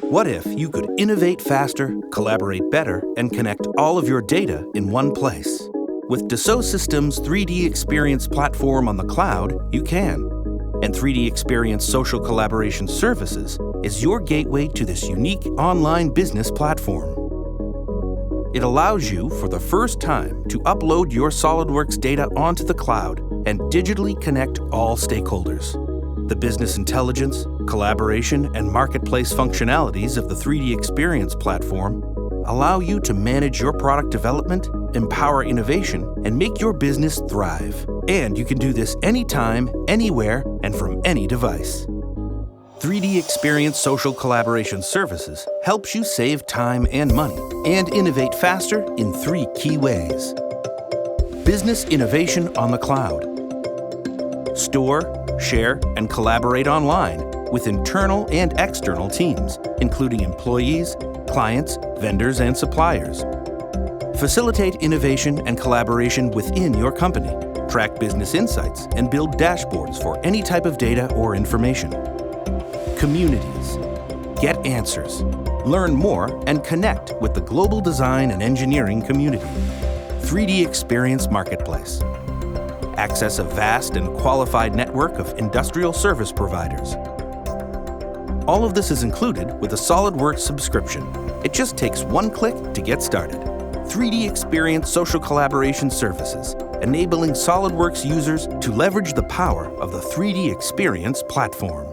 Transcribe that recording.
What if you could innovate faster, collaborate better, and connect all of your data in one place? With Dassault Systèmes' 3DEXPERIENCE platform on the cloud, you can. And 3DEXPERIENCE Social Collaboration Services is your gateway to this unique online business platform. It allows you, for the first time, to upload your SolidWorks data onto the cloud and digitally connect all stakeholders. The business intelligence, collaboration, and marketplace functionalities of the 3DEXPERIENCE platform allow you to manage your product development, empower innovation, and make your business thrive. And you can do this anytime, anywhere, and from any device. 3DEXPERIENCE Social Collaboration Services helps you save time and money and innovate faster in 3 key ways. Business innovation on the cloud. Store, share, and collaborate online with internal and external teams, including employees, clients, vendors, and suppliers. Facilitate innovation and collaboration within your company. Track business insights and build dashboards for any type of data or information. Communities. Get answers. Learn more and connect with the global design and engineering community. 3DEXPERIENCE Marketplace. Access a vast and qualified network of industrial service providers. All of this is included with a SolidWorks subscription. It just takes one click to get started. 3DEXPERIENCE Social Collaboration Services, enabling SolidWorks users to leverage the power of the 3DEXPERIENCE platform.